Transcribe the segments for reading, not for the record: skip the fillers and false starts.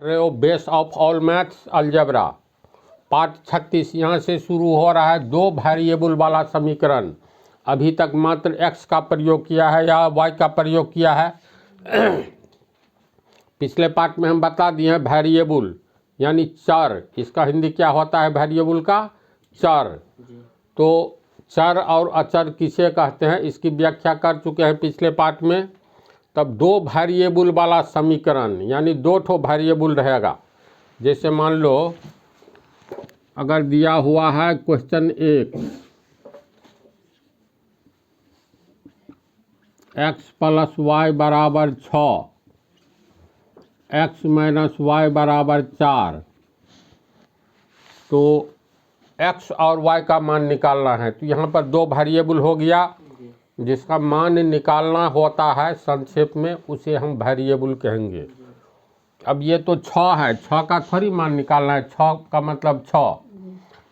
रहे हो base of all maths algebra part 36 यहाँ से शुरू हो रहा है। दो वेरिएबल वाला समीकरण। अभी तक मात्र x का प्रयोग किया है या y का प्रयोग किया है। पिछले पार्ट में हम बता दिए हैं वेरिएबल यानी चर। इसका हिंदी क्या होता है वेरिएबल का? चर। तो चर और अचर किसे कहते हैं इसकी व्याख्या कर चुके हैं पिछले पार्ट में। तब दो वेरिएबल वाला समीकरण यानी दो ठो वेरिएबल रहेगा। जैसे मान लो अगर दिया हुआ है क्वेश्चन 1 x प्लस वाई बराबर 6 x माइनस वाई बराबर 4। तो x और y का मान निकालना है। तो यहाँ पर दो वेरिएबल हो गया जिसका मान निकालना होता है संक्षेप में उसे हम वेरिएबल कहेंगे। अब ये तो 6 है, 6 का थोड़ी मान निकालना है। 6 का मतलब 6।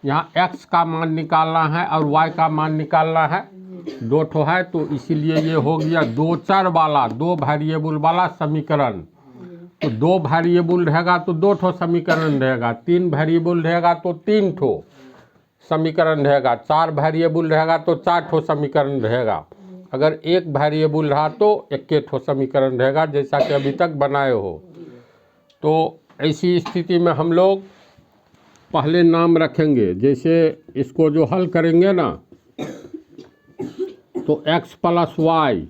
यहाँ x का मान निकालना है और y का मान निकालना है। दो ठो है तो इसीलिए ये हो गया दो चर वाला दो वेरिएबल वाला समीकरण। तो दो वेरिएबल रहेगा तो दो ठो समीकरण रहेगा। तीन वेरिएबल रहेगा तो तीन ठो समीकरण रहेगा। चार वेरिएबल रहेगा तो चार ठो समीकरण रहेगा। अगर एक वेरिएबल रहा तो एक ठो समीकरण रहेगा जैसा कि अभी तक बनाए हो। तो ऐसी स्थिति में हम लोग पहले नाम रखेंगे। जैसे इसको जो हल करेंगे ना तो x प्लस वाई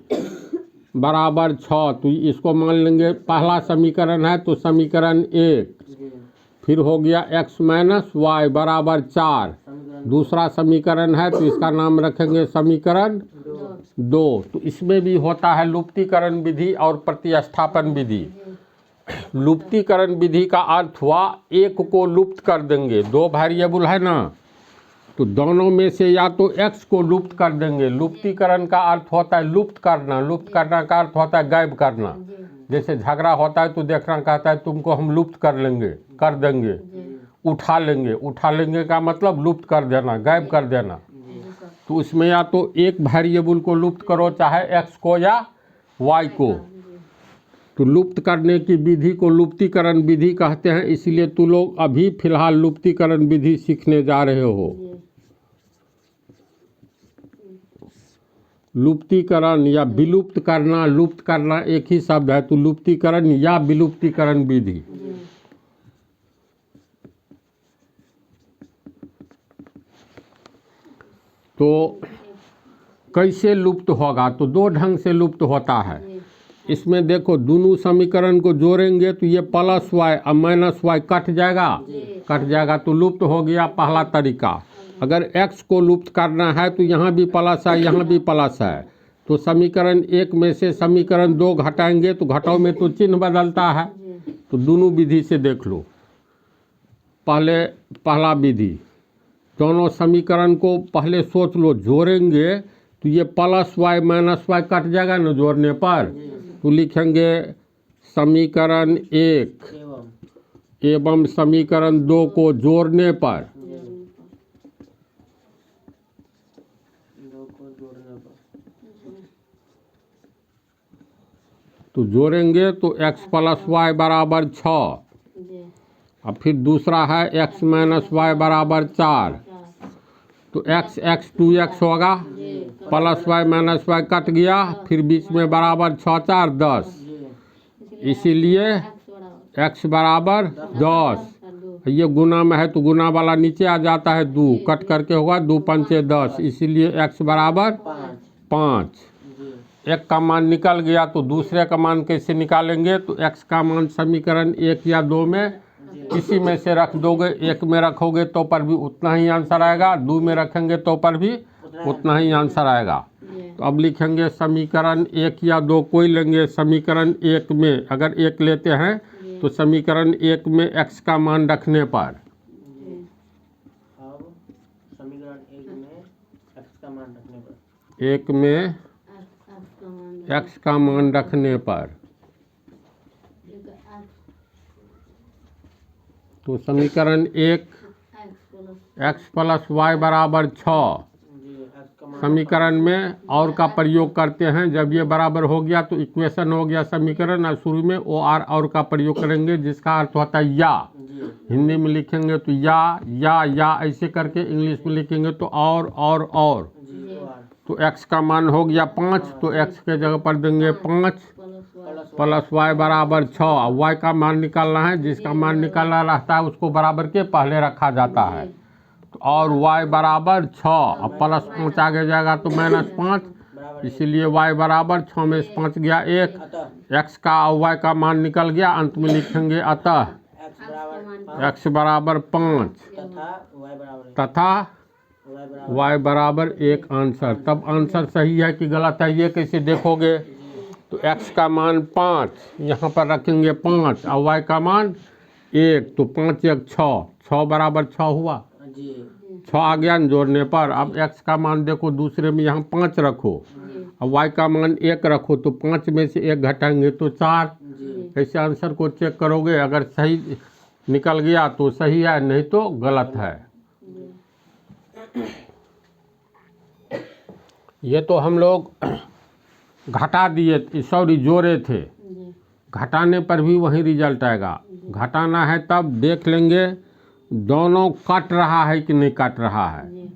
बराबर 6। तो इसको मान लेंगे पहला समीकरण है तो समीकरण 1। फिर हो गया x माइनस वाई बराबर 4। दूसरा समीकरण है तो इसका नाम रखेंगे समीकरण 2। तो इसमें भी होता है लुप्तीकरण विधि और प्रतिस्थापन विधि। लुप्तीकरण विधि का अर्थ हुआ एक को लुप्त कर देंगे। दो वेरिएबल है ना तो दोनों में से या तो x को लुप्त कर देंगे। लुप्तीकरण का अर्थ होता है लुप्त करना। लुप्त करना का अर्थ होता है गायब करना। जैसे झगड़ा होता है तो देखना कहता है तुमको हम लुप्त कर लेंगे, कर देंगे, उठा लेंगे। उठा लेंगे का मतलब लुप्त कर देना, गायब कर देना। तो इसमें या तो एक वेरिएबल को लुप्त करो चाहे x को या y को। तो लुप्त करने की विधि को लुप्तीकरण विधि कहते हैं। इसलिए तू लोग अभी फिलहाल लुप्तीकरण विधि सीखने जा रहे हो। लुप्तीकरण या विलुप्त करना, लुप्त करना एक ही शब्द है। तो लुप्तीकरण या विलुप्तीकरण विधि। तो कैसे लुप्त होगा? तो दो ढंग से लुप्त होता है। इसमें देखो दोनों समीकरण को जोड़ेंगे तो ये प्लस वाई और माइनस वाई कट जाएगा, कट जाएगा तो लुप्त हो गया पहला तरीका। अगर x को लुप्त करना है तो यहाँ भी प्लस है, यहाँ भी प्लस है। तो समीकरण 1 में से समीकरण 2 घटाएंगे तो घटाओ में तो चिन्ह बदलता है। तो दोनों विधि से देख लो। पहला विधि दोनों समीकरण को पहले सोच लो। जोड़ेंगे तो ये plus y minus y cut जाएगा ना जोड़ने पर। तो लिखेंगे समीकरण 1 एवं समीकरण 2 को जोड़ने पर। तो जोड़ेंगे तो x प्लस वाई बराबर 6। और फिर दूसरा है x माइनस वाई बराबर 4। तो x x 2x होगा। Plus y minus y cut गया। फिर बीच में बराबर 6 4 10। इसीलिए x बराबर 10। ये गुना में है तो गुना वाला नीचे आ जाता है 2 कट करके होगा 2 5 10। इसीलिए x बराबर 5। एक का मान निकल गया तो दूसरे का मान कैसे निकालेंगे? तो x का मान समीकरण 1 या 2 में किसी में से रख दोगे। 1 में रखोगे तो पर भी उतना ही आंसर आएगा, 2 में रखेंगे तो पर भी उतना ही आंसर आएगा। तो अब लिखेंगे समीकरण 1 या 2 कोई लेंगे। समीकरण 1 में अगर 1 लेते हैं तो समीकरण 1 में x का मान रखने पर, एक में x का मान रखने पर तो समीकरण 1 x प्लस वाई बराबर 6 समीकरण में और का प्रयोग करते हैं। जब ये बराबर हो गया तो इक्वेशन हो गया समीकरण, और शुरू में और का प्रयोग करेंगे जिसका अर्थ होता है या। हिंदी में लिखेंगे तो या ऐसे करके, इंग्लिश में लिखेंगे तो और। तो x का मान हो गया 5, तो x के जगह पर देंगे 5 प्लस y बराबर 6। अब y का मान निकालना है, जिसका मान निकालना रहता है उसको बराबर के पहले रखा जाता है। तो और y बराबर 6, अब प्लस 5 आगे जाएगा तो -5, इसीलिए y बराबर 6 में से 5 गया 1, x का और y का मान निकल गया। अंत में लिखेंगे अतः x बराबर 5 तथा y बराबर 1 आंसर। तब आंसर सही है कि गलत है ये कैसे देखोगे? तो x का मान 5 यहाँ पर रखेंगे 5 और y का मान 1, तो 5 1 6 बराबर 6 हुआ। 6 आ गया न जोड़ने पर। अब x का मान देखो, दूसरे में यहाँ 5 रखो, अब y का मान 1 रखो, तो 5 में से 1 घटाएंगे तो 4। ऐसे आंसर को चेक करोगे, अगर सही निकल गया तो सही है, नहीं तो गलत है। ये तो हम लोग घटा दिए, सॉरी जोड़े थे, घटाने पर भी वही रिजल्ट आएगा। घटाना है तब देख लेंगे दोनों कट रहा है कि नहीं कट रहा है।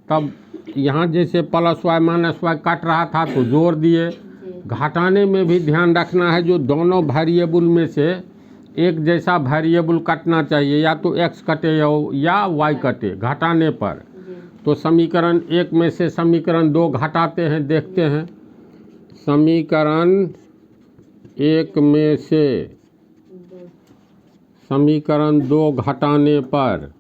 तब यहाँ जैसे plus y minus y cut रहा था तो जोड़ दिए। घटाने में भी ध्यान रखना है, जो दोनों वेरिएबल में से एक जैसा वेरिएबल कटना चाहिए, या तो x कटे या y कटे घटाने पर। तो समीकरण 1 में से समीकरण 2 घटाते हैं, देखते हैं। समीकरण 1 में से समीकरण 2 घटाने पर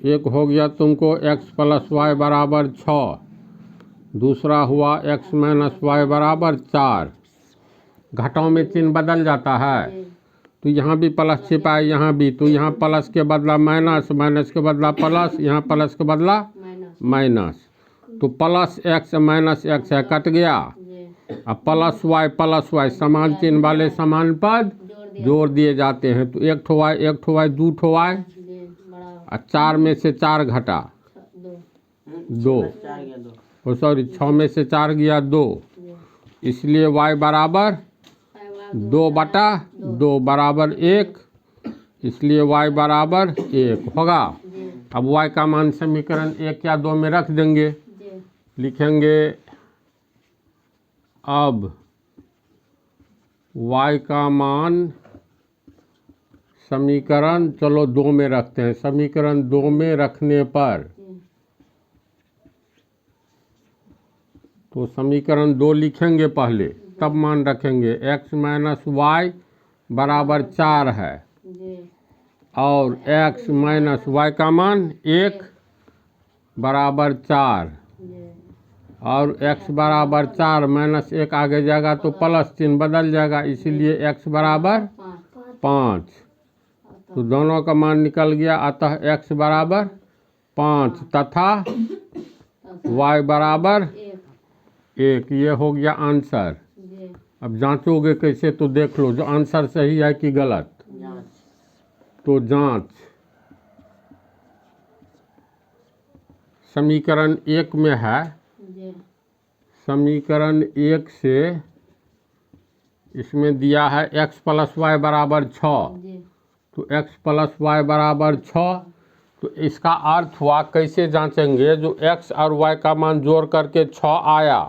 एक हो गया तुमको x प्लस वाई बराबर 6, दूसरा हुआ x माइनस वाई बराबर 4। घटाओं में चिन्ह बदल जाता है, तो यहाँ भी प्लस छिपा है, यहाँ भी, तो यहाँ प्लस के बदला माइनस, माइनस के बदला प्लस, यहाँ प्लस के बदला माइनस। तो प्लस x माइनस x है, कट गया। अब प्लस वाई समान चिन्ह वाले समान पद जोड़ दिए जाते हैं। तो एक ठो y 2 ठो y, और 4 में से 4 घटा 2, सॉरी 6 में से 4 गया 2, इसलिए y बराबर 2/2 बराबर 1, इसलिए y बराबर 1 होगा। अब y का मान समीकरण 1 या 2 में रख देंगे, लिखेंगे अब y का मान समीकरण, चलो 2 में रखते हैं। समीकरण 2 में रखने पर, तो समीकरण 2 लिखेंगे पहले, तब मान रखेंगे। x माइनस वाई बराबर 4 है, और x माइनस वाई का मान 1 बराबर 4, और x बराबर 4 माइनस 1 आगे जाएगा तो प्लस चिन्ह बदल जाएगा, इसीलिए x बराबर 5। तो दोनों का मान निकल गया, अतः x बराबर 5 तथा y बराबर 1। ये हो गया आंसर। अब जांचोगे कैसे, तो देख लो जो आंसर सही है कि गलत। तो जांच, समीकरण 1 में है, समीकरण 1 से इसमें दिया है x प्लस वाई बराबर 6, तो x प्लस वाई बराबर 6। तो इसका अर्थ हुआ, कैसे जांचेंगे, जो x और y का मान जोड़ करके 6 आया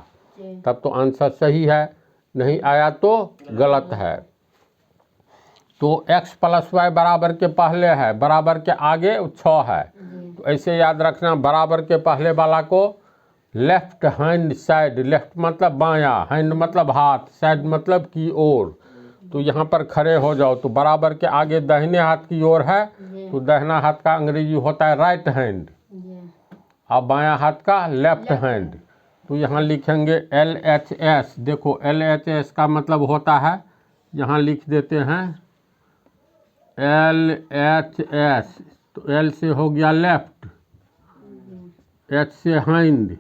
तब तो आंसर सही है, नहीं आया तो गलत है। तो x प्लस वाई बराबर के पहले है, बराबर के आगे 6 है, तो ऐसे याद रखना, बराबर के पहले वाला को लेफ्ट हैंड साइड, लेफ्ट मतलब बायां, हैंड मतलब हाथ, साइड मतलब की ओर। तो यहाँ पर खड़े हो जाओ, तो बराबर के आगे दाहिने हाथ की ओर है, तो दाहिना हाथ का अंग्रेजी होता है राइट हैंड, और बायां हाथ का लेफ्ट हैंड। तो यहाँ लिखेंगे LHS। देखो LHS का मतलब होता है, यहाँ लिख देते हैं LHS। तो L से हो गया लेफ्ट, H से हैंड,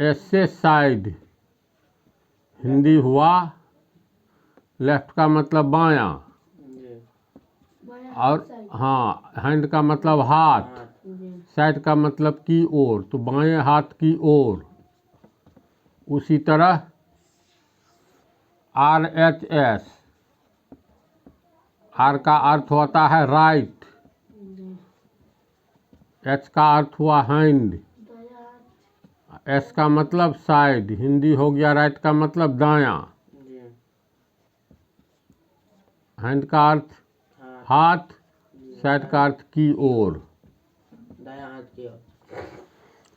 S से साइड, हिंदी हुआ लेफ्ट का मतलब बायां, हाँ, हैंड का मतलब हाथ, साइड का मतलब की ओर, तो बाएं हाथ की ओर। उसी तरह RHS, आर का अर्थ होता है राइट, एच का अर्थ हुआ हैंड, एस का मतलब साइड, हिंदी हो गया राइट का मतलब दायां, हैंड का अर्थ हाथ, साइड का अर्थ की ओर। दायां हाथ की ओर।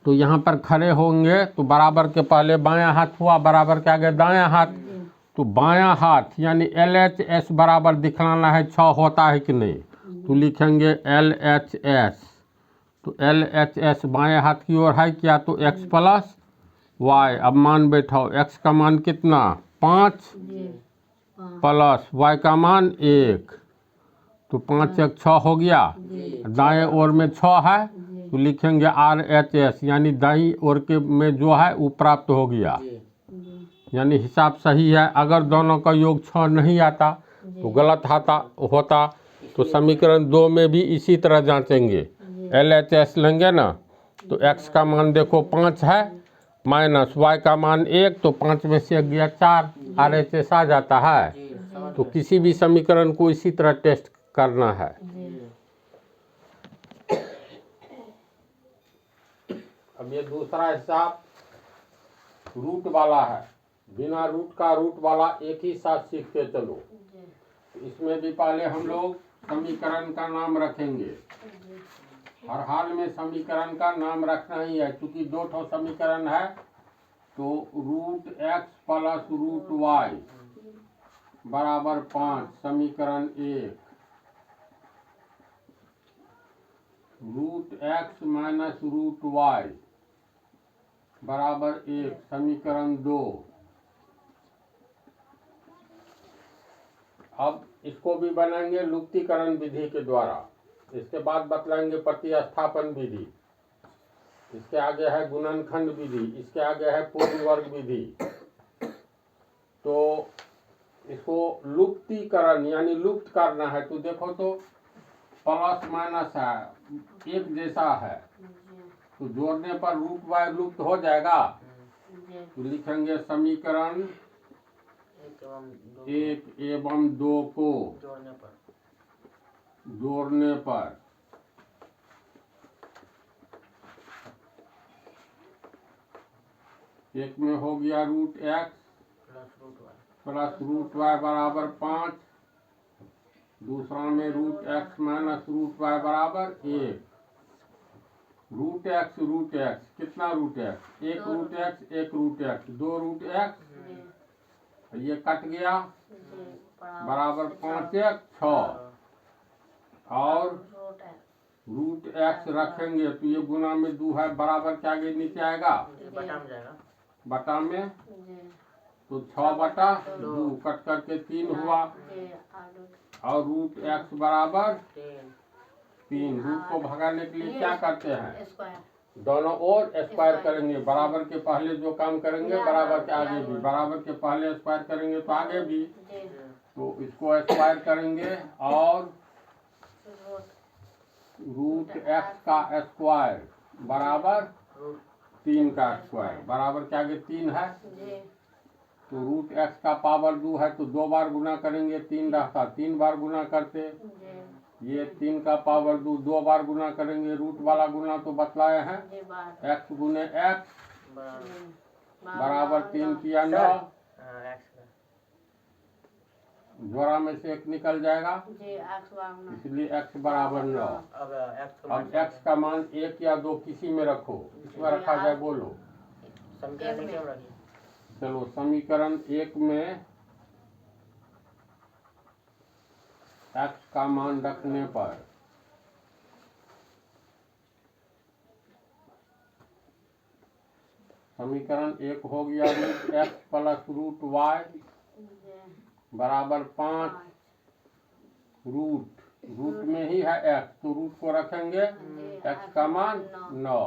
तो यहाँ पर खड़े होंगे तो बराबर के पहले बायां हाथ हुआ, बराबर के आगे दायां हाथ। तो बायां हाथ यानी LHS बराबर दिखलाना है 6 होता है कि नहीं, तो लिखेंगे LHS। तो LHS बाएं हाथ की ओर है क्या, तो x प्लस y। अब मान बैठाओ, x का मान कितना 5 प्लस y का मान 1, तो 5 1 6 हो गया। दाएं ओर में 6 है तो लिखेंगे RHS, यानी दाईं ओर के में जो है वो प्राप्त हो गया, यानी हिसाब सही है। अगर दोनों का योग 6 नहीं आता तो गलत होता। तो समीकरण 2 में भी इसी तरह जांचेंगे, LHS लेंगे ना, तो x का मान देखो 5 है, माइनस y का मान 1, तो 5 में से 1 गया 4, RHS आ जाता है। तो किसी भी समीकरण को इसी तरह टेस्ट करना है। अब ये दूसरा हिसाब रूट वाला है, बिना रूट का रूट वाला एक ही साथ सीखते चलो। इसमें भी पहले हम लोग समीकरण का नाम रखेंगे, हर हाल में समीकरण का नाम रखना ही है, क्योंकि 2 ठो समीकरण है। तो root x plus root y बराबर 5 समीकरण 1, रूट x माइनस रूट y बराबर 1 समीकरण 2। अब इसको भी बनाएंगे लुप्तीकरण विधि के द्वारा, इसके बाद बतलाएंगे प्रतिस्थापन विधि, इसके आगे है गुणनखंड विधि, इसके आगे है पूर्ण वर्ग विधि। तो इसको लुप्तीकरण यानी लुप्त करना है, तो देखो तो प्लस माइनस है, एक जैसा है, तो जोड़ने पर रूट वाई लुप्त हो जाएगा। तो लिखेंगे समीकरण 1 एवं 2 को जोड़ने पर एक में हो गया root x plus root y बराबर 5, दूसरा में root x minus root y बराबर 1। रूट x कितना रूट x, एक रूट x एक रूट x, 2 रूट x, ये कट गया, बराबर 5 1 6, और रूट x रखेंगे तो ये गुना में 2 है, बराबर के आगे नीचे आएगा, बटा में, तो 6 बटा 2 कट करके 3 हुआ, और रूट x बराबर 3। रूट को भगाने के लिए क्या करते हैं, दोनों ओर स्क्वायर करेंगे, बराबर के पहले जो काम करेंगे बराबर के आगे भी, बराबर के पहले स्क्वायर करेंगे तो आगे भी, तो इसको स्क्वायर करेंगे, और रूट x का स्क्वायर बराबर 3 का स्क्वायर, बराबर के आगे 3 है, तो रूट x का पावर 2 है, तो 2 बार गुना करेंगे 3 रहता, 3 बार गुना करते, ये 3 का पावर 2 बार गुना करेंगे, रूट वाला गुना तो बतलाए हैं, x गुने x बराबर 3 किया 9, जोड़ा में से 1 निकल जाएगा, इसलिए x बराबर 9। अब x का मान 1 या 2 किसी में रखो, किसमें रखा जाए बोलो, चलो समीकरण 1 में x का मान रखने पर समीकरण 1 हो गया root x plus root y बराबर 5, रूट में ही है x, तो रूट को रखेंगे, x का मान 9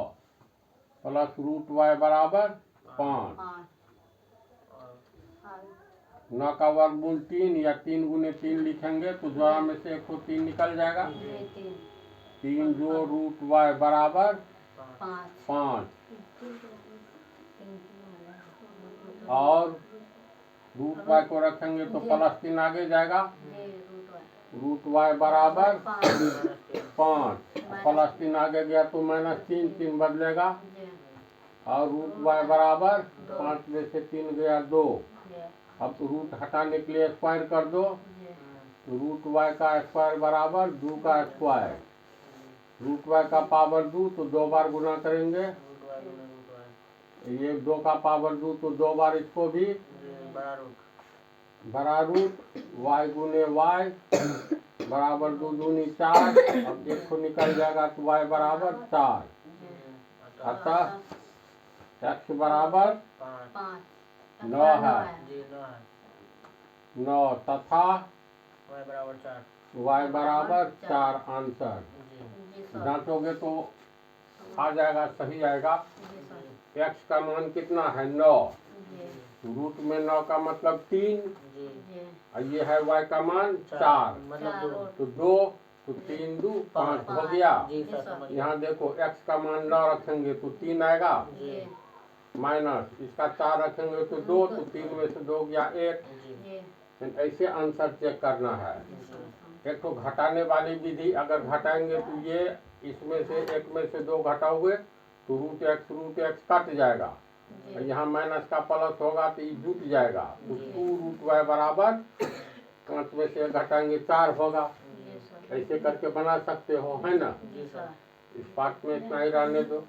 प्लस रूट y बराबर 5, 9 का वर्गमूल 3 या 3 गुने 3 लिखेंगे तो जोड़ा में से 1 को 3 निकल जाएगा। जी 3 जो रूट वाई बराबर 5 और रूट वाई को रखेंगे तो प्लस 3 आगे जाएगा। रूट वाई बराबर 5 प्लस 3 आगे गया तो -3 3 बदलेगा और रूट वाई बराबर 5 में से 3 गया 2। अब रूट हटाने के लिए स्क्वायर कर दो तो रूट वाई का स्क्वायर बराबर 2 का स्क्वायर। रूट वाई का पावर 2 तो 2 बार गुना करेंगे। ये 2 का पावर 2 तो 2 बार इसको भी बड़ा रूट वाई गुने वाई बराबर 2 दूनी 4। अब 1 को निकल जाएगा तो वाई बराबर 4। अतः एक्स बराबर 9 है 9 तथा वाई बराबर 4 आंसर। जांचोगे तो आ जाएगा, सही आएगा। एक्स का मान कितना है 9, रूट में 9 का मतलब 3 और ये है वाई का मान 4 तो 2 तो 3 2 5 हो गया। यहाँ देखो एक्स का मान 9 रखेंगे तो 3 आएगा माइनस इसका 4 रखेंगे तो 2 तो 3 में से 2 गया 1। ऐसे आंसर चेक करना है। एक तो घटाने वाली विधि अगर घटाएंगे तो ये इसमें से 1 में से 2 घटाओगे तो रूट एक्स कट जाएगा और यहाँ माइनस का प्लस होगा तो ये जुट जाएगा तो 2 रूट वाई बराबर 5 में से 1 घटाएंगे 4 होगा। ऐसे करके बना सकते हो, है ना। इस पार्ट में इतना ही रहने दो।